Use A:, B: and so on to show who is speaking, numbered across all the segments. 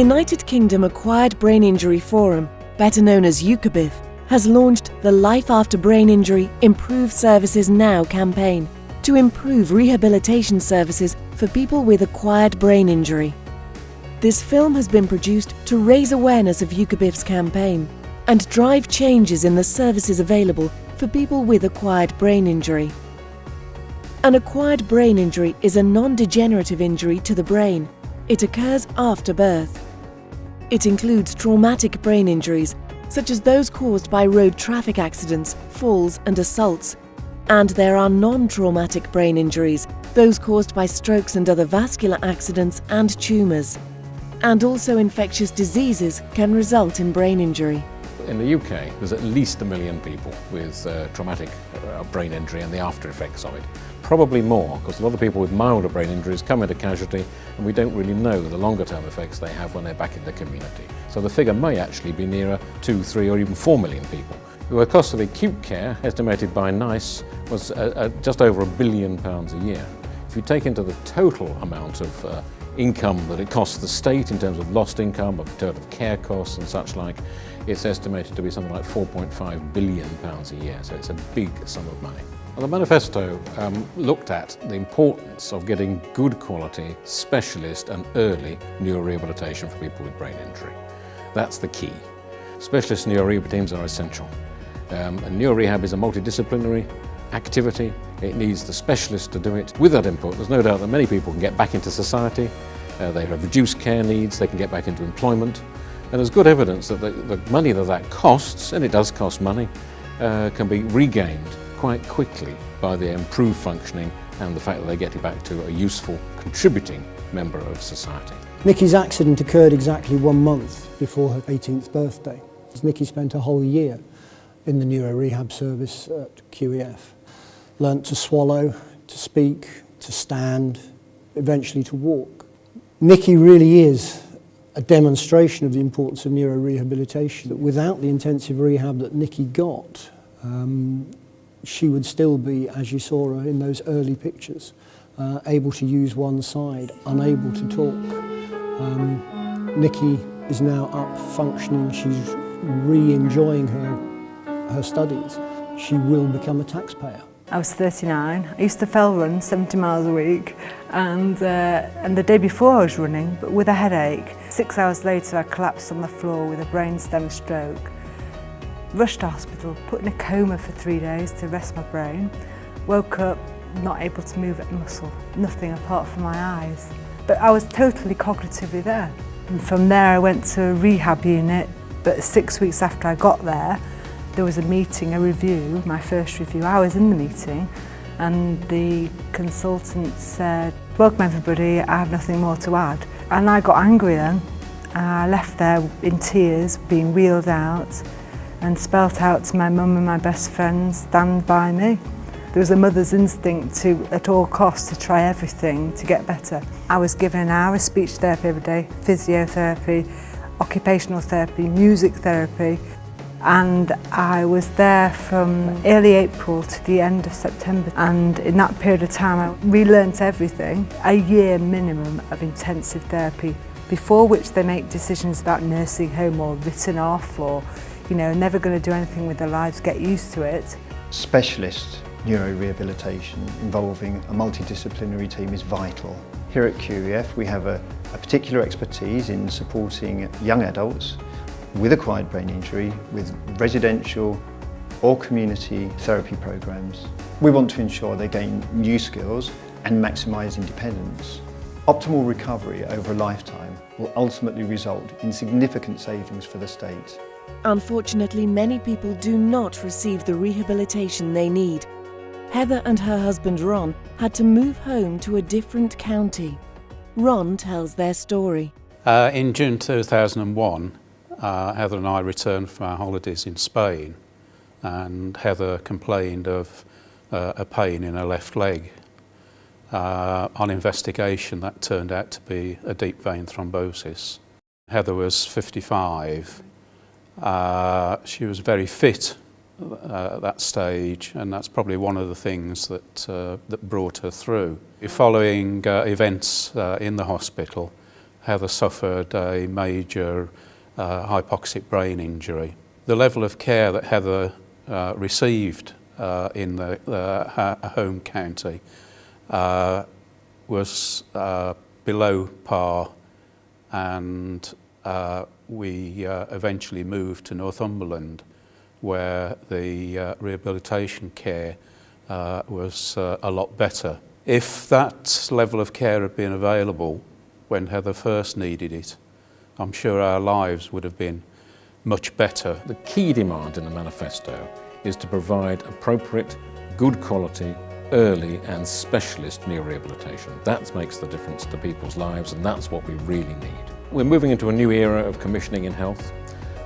A: United Kingdom Acquired Brain Injury Forum, better known as UKABIF, has launched the Life After Brain Injury Improve Services Now campaign to improve rehabilitation services for people with acquired brain injury. This film has been produced to raise awareness of UKABIF's campaign and drive changes in the services available for people with acquired brain injury. An acquired brain injury is a non-degenerative injury to the brain. It occurs after birth. It includes traumatic brain injuries, such as those caused by road traffic accidents, falls and assaults. And there are non-traumatic brain injuries, those caused by strokes and other vascular accidents and tumours. And also infectious diseases can result in brain injury.
B: In the UK, there's at least 1 million people with traumatic brain injury and the after effects of it. Probably more, because a lot of people with milder brain injuries come into casualty and we don't really know the longer term effects they have when they're back in the community. So the figure may actually be nearer 2, 3 or even 4 million people. The cost of acute care, estimated by NICE, was just over £1 billion a year. If you take into the total amount of income that it costs the state in terms of lost income, of total care costs and such like, it's estimated to be something like £4.5 billion a year, so it's a big sum of money. Well, the manifesto looked at the importance of getting good quality, specialist and early neurorehabilitation for people with brain injury. That's the key. Specialist neurorehab teams are essential. And neurorehab is a multidisciplinary activity. It needs the specialist to do it. With that input, there's no doubt that many people can get back into society. They have reduced care needs, they can get back into employment. And there's good evidence that the money that costs, and it does cost money, can be regained quite quickly by their improved functioning and the fact that they get back to a useful, contributing member of society.
C: Nikki's accident occurred exactly 1 month before her 18th birthday. Nikki spent a whole year in the neuro rehab service at QEF. Learnt to swallow, to speak, to stand, eventually to walk. Nikki really is a demonstration of the importance of neurorehabilitation. That without the intensive rehab that Nikki got, she would still be, as you saw her in those early pictures, able to use one side, unable to talk. Nikki is now up functioning, she's re-enjoying her studies. She will become a taxpayer.
D: I was 39. I used to fell run 70 miles a week and the day before I was running, but with a headache. 6 hours later I collapsed on the floor with a brainstem stroke. Rushed to hospital, put in a coma for 3 days to rest my brain. Woke up not able to move a muscle, nothing apart from my eyes. But I was totally cognitively there. And from there I went to a rehab unit, but 6 weeks after I got there, there was a meeting, a review, my first review. I was in the meeting and the consultant said, "Welcome everybody, I have nothing more to add." And I got angry then. I left there in tears, being wheeled out and spelt out to my mum and my best friend, "Stand by me." There was a mother's instinct to, at all costs, to try everything to get better. I was given an hour of speech therapy every day, physiotherapy, occupational therapy, music therapy. And I was there from early April to the end of September, and in that period of time I relearnt everything. A year minimum of intensive therapy, before which they make decisions about nursing home or written off or, you know, never going to do anything with their lives, get used to it.
E: Specialist neurorehabilitation involving a multidisciplinary team is vital. Here at QEF we have a particular expertise in supporting young adults with acquired brain injury with residential or community therapy programs. We want to ensure they gain new skills and maximise independence. Optimal recovery over a lifetime will ultimately result in significant savings for the state.
A: Unfortunately, many people do not receive the rehabilitation they need. Heather and her husband Ron had to move home to a different county. Ron tells their story.
F: In June 2001, Heather and I returned from our holidays in Spain, and Heather complained of a pain in her left leg. On investigation, that turned out to be a deep vein thrombosis. Heather was 55. She was very fit at that stage, and that's probably one of the things that brought her through. Following events in the hospital, Heather suffered a major hypoxic brain injury. The level of care that Heather received in her home county was below par, and we eventually moved to Northumberland, where the rehabilitation care was a lot better. If that level of care had been available when Heather first needed it, I'm sure our lives would have been much better.
B: The key demand in the manifesto is to provide appropriate, good quality, early and specialist neurorehabilitation. That makes the difference to people's lives, and that's what we really need. We're moving into a new era of commissioning in health.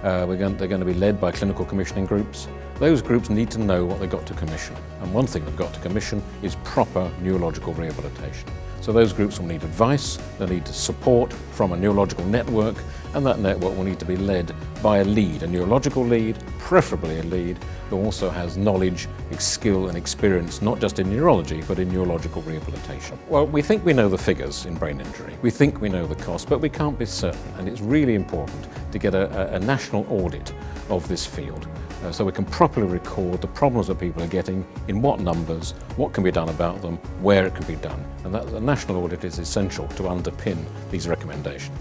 B: They're going to be led by clinical commissioning groups. Those groups need to know what they've got to commission, and one thing they've got to commission is proper neurological rehabilitation. So those groups will need advice, they need support from a neurological network, and that network will need to be led by a lead, a neurological lead, preferably a lead who also has knowledge, skill and experience, not just in neurology, but in neurological rehabilitation. Well, we think we know the figures in brain injury. We think we know the cost, but we can't be certain, and it's really important to get a national audit of this field so we can properly record the problems that people are getting, in what numbers, what can be done about them, where it can be done. And that a national audit is essential to underpin these recommendations.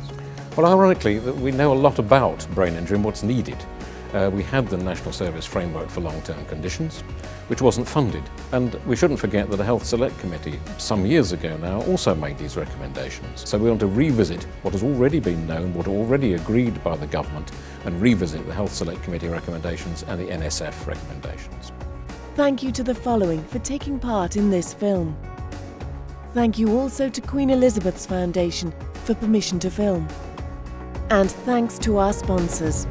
B: Well, ironically, we know a lot about brain injury and what's needed. We had the National Service Framework for Long-Term Conditions, which wasn't funded. And we shouldn't forget that the Health Select Committee, some years ago now, also made these recommendations. So we want to revisit what has already been known, what already agreed by the government, and revisit the Health Select Committee recommendations and the NSF recommendations.
A: Thank you to the following for taking part in this film. Thank you also to Queen Elizabeth's Foundation for permission to film. And thanks to our sponsors.